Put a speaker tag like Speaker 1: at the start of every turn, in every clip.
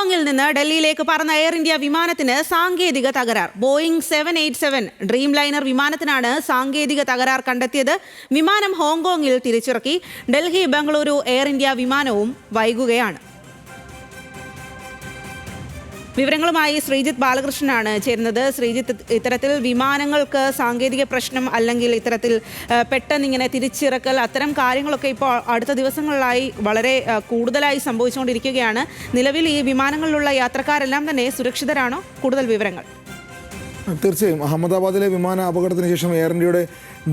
Speaker 1: ഹോങ്കോങ്ങിൽ നിന്ന് ഡൽഹിയിലേക്ക് പറന്ന എയർ ഇന്ത്യ വിമാനത്തിന് സാങ്കേതിക തകരാർ. ബോയിംഗ് 787 ഡ്രീം ലൈനർ വിമാനത്തിനാണ് സാങ്കേതിക തകരാർ കണ്ടെത്തിയത്. വിമാനം ഹോങ്കോങ്ങിൽ തിരിച്ചിറക്കി. ഡൽഹി ബംഗളൂരു എയർ ഇന്ത്യ വിമാനവും വൈകുകയാണ്. വിവരങ്ങളുമായി ശ്രീജിത്ത് ബാലകൃഷ്ണനാണ് ചേരുന്നത്. ശ്രീജിത്ത്, ഇത്തരത്തിൽ വിമാനങ്ങൾക്ക് സാങ്കേതിക പ്രശ്നം അല്ലെങ്കിൽ ഇത്തരത്തിൽ പെട്ടെന്നിങ്ങനെ തിരിച്ചിറക്കൽ അത്തരം കാര്യങ്ങളൊക്കെ ഇപ്പോൾ അടുത്ത ദിവസങ്ങളിലായി വളരെ കൂടുതലായി സംഭവിച്ചുകൊണ്ടിരിക്കുകയാണ്. നിലവിൽ ഈ വിമാനങ്ങളിലുള്ള യാത്രക്കാരെല്ലാം തന്നെ സുരക്ഷിതരാണോ? കൂടുതൽ വിവരങ്ങൾ.
Speaker 2: തീർച്ചയായും അഹമ്മദാബാദിലെ വിമാന അപകടത്തിന് ശേഷം എയർ ഇന്ത്യയുടെ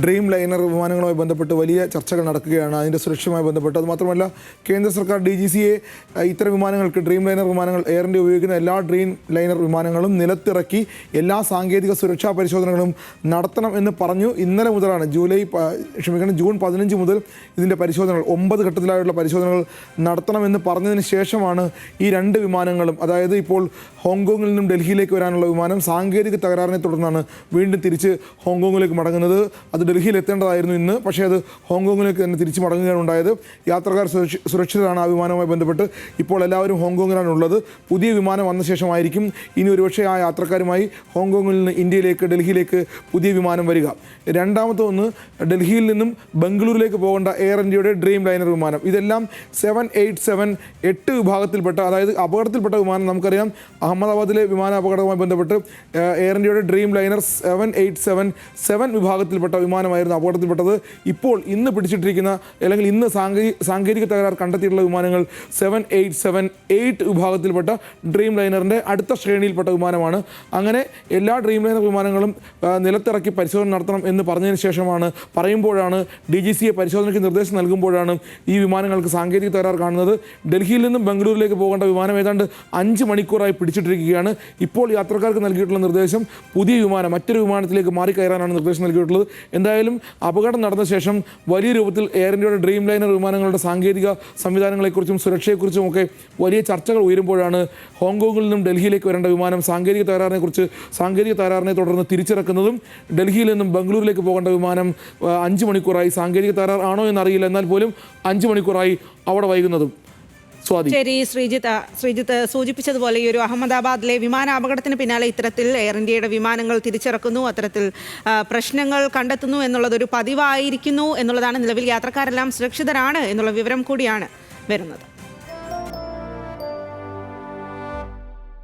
Speaker 2: ഡ്രീം ലൈനർ വിമാനങ്ങളുമായി ബന്ധപ്പെട്ട് വലിയ ചർച്ചകൾ നടക്കുകയാണ്. അതിൻ്റെ സുരക്ഷയുമായി ബന്ധപ്പെട്ട് അതുമാത്രമല്ല, കേന്ദ്ര സർക്കാർ DGCA ഇത്തരം വിമാനങ്ങൾക്ക് ഡ്രീം ലൈനർ വിമാനങ്ങൾ എയർ ഇന്ത്യ ഉപയോഗിക്കുന്ന എല്ലാ ഡ്രീം ലൈനർ വിമാനങ്ങളും നിലത്തിറക്കി എല്ലാ സാങ്കേതിക സുരക്ഷാ പരിശോധനകളും നടത്തണം എന്ന് പറഞ്ഞു. ഇന്നലെ മുതലാണ് ജൂൺ 15 മുതൽ ഇതിൻ്റെ പരിശോധനകൾ 9 ഘട്ടത്തിലായുള്ള പരിശോധനകൾ നടത്തണമെന്ന് പറഞ്ഞതിന് ശേഷമാണ് ഈ രണ്ട് വിമാനങ്ങളും, അതായത് ഇപ്പോൾ ഹോങ്കോങ്ങിൽ നിന്നും ഡൽഹിയിലേക്ക് വരാനുള്ള വിമാനം സാങ്കേതിക തകരാറിനെ തുടർന്നാണ് വീണ്ടും തിരിച്ച് ഹോങ്കോങ്ങിലേക്ക് മടങ്ങുന്നത്. അത് ഡൽഹിയിൽ എത്തേണ്ടതായിരുന്നു ഇന്ന്, പക്ഷേ അത് ഹോങ്കോങ്ങിലേക്ക് തന്നെ തിരിച്ച് മടങ്ങുകയാണ് ഉണ്ടായത്. യാത്രക്കാർ സുരക്ഷിതരാണ്. ആ വിമാനവുമായി ബന്ധപ്പെട്ട് ഇപ്പോൾ എല്ലാവരും ഹോങ്കോങ്ങിലാണ് ഉള്ളത്. പുതിയ വിമാനം വന്ന ശേഷമായിരിക്കും ഇനി ഒരുപക്ഷെ ആ യാത്രക്കാരുമായി ഹോങ്കോങ്ങിൽ നിന്ന് ഇന്ത്യയിലേക്ക് ഡൽഹിയിലേക്ക് പുതിയ വിമാനം വരിക. രണ്ടാമത്തെ ഒന്ന്, ഡൽഹിയിൽ നിന്നും ബംഗളൂരിലേക്ക് പോകേണ്ട എയർ ഇന്ത്യയുടെ ഡ്രീം ലൈനർ വിമാനം. ഇതെല്ലാം 787 8 വിഭാഗത്തിൽപ്പെട്ട, അതായത് അപകടത്തിൽപ്പെട്ട വിമാനം. നമുക്കറിയാം അഹമ്മദാബാദിലെ വിമാന അപകടവുമായി ബന്ധപ്പെട്ട് എയർ ഇന്ത്യയുടെ ഡ്രീം ലൈനർ 787 വിഭാഗത്തിൽപ്പെട്ട വിമാനമായിരുന്നു അപകടത്തിൽപ്പെട്ടത്. ഇപ്പോൾ ഇന്ന് പിടിച്ചിട്ടിരിക്കുന്ന അല്ലെങ്കിൽ ഇന്ന് സാങ്കേതിക തകരാർ കണ്ടെത്തിയിട്ടുള്ള വിമാനങ്ങൾ 787 8 വിഭാഗത്തിൽപ്പെട്ട ഡ്രീം ലൈനറിൻ്റെ അടുത്ത ശ്രേണിയിൽപ്പെട്ട വിമാനമാണ്. അങ്ങനെ എല്ലാ ഡ്രീം ലൈനർ വിമാനങ്ങളും നിലത്തിറക്കി പരിശോധന നടത്തണം എന്ന് പറഞ്ഞതിന് ശേഷമാണ് പറയുമ്പോഴാണ് DGCA പരിശോധനയ്ക്ക് നിർദ്ദേശം നൽകുമ്പോഴാണ് ഈ വിമാനങ്ങൾക്ക് സാങ്കേതിക തകരാർ കാണുന്നത്. ഡൽഹിയിൽ നിന്നും ബംഗളൂരിലേക്ക് പോകേണ്ട വിമാനം ഏതാണ്ട് 5 മണിക്കൂറായി പിടിച്ചിട്ടിരിക്കുകയാണ്. ഇപ്പോൾ യാത്രക്കാർക്ക് നൽകിയിട്ടുള്ള നിർദ്ദേശം പുതിയ വിമാനം മറ്റൊരു വിമാനത്തിലേക്ക് മാറിക്കയറാനാണ് നിർദ്ദേശം നൽകിയിട്ടുള്ളത്. എന്തായാലും അപകടം നടന്ന ശേഷം വലിയ രൂപത്തിൽ എയർ ഇന്ത്യയുടെ ഡ്രീം ലൈനർ വിമാനങ്ങളുടെ സാങ്കേതിക സംവിധാനങ്ങളെക്കുറിച്ചും സുരക്ഷയെക്കുറിച്ചും ഒക്കെ വലിയ ചർച്ചകൾ ഉയരുമ്പോഴാണ് ഹോങ്കോങ്ങിൽ നിന്നും ഡൽഹിയിലേക്ക് വരേണ്ട വിമാനം സാങ്കേതിക തകരാറിനെ തുടർന്ന് തിരിച്ചിറക്കുന്നതും ഡൽഹിയിൽ നിന്നും ബംഗളൂരിലേക്ക് പോകേണ്ട വിമാനം 5 മണിക്കൂറായി സാങ്കേതിക തകരാർ ആണോ എന്നറിയില്ല, എന്നാൽ പോലും 5 മണിക്കൂറായി അവിടെ വൈകുന്നതും.
Speaker 1: ശരി, ശ്രീജിത്ത് സൂചിപ്പിച്ചതുപോലെ ഈ ഒരു അഹമ്മദാബാദിലെ വിമാന അപകടത്തിന് പിന്നാലെ ഇത്തരത്തിൽ എയർ ഇന്ത്യയുടെ വിമാനങ്ങൾ തിരിച്ചിറക്കുന്നു, അത്തരത്തിൽ പ്രശ്നങ്ങൾ കണ്ടെത്തുന്നു എന്നുള്ളതൊരു പതിവായിരിക്കുന്നു എന്നുള്ളതാണ്. നിലവിൽ യാത്രക്കാരെല്ലാം സുരക്ഷിതരാണ് എന്നുള്ള വിവരം കൂടിയാണ് വരുന്നത്.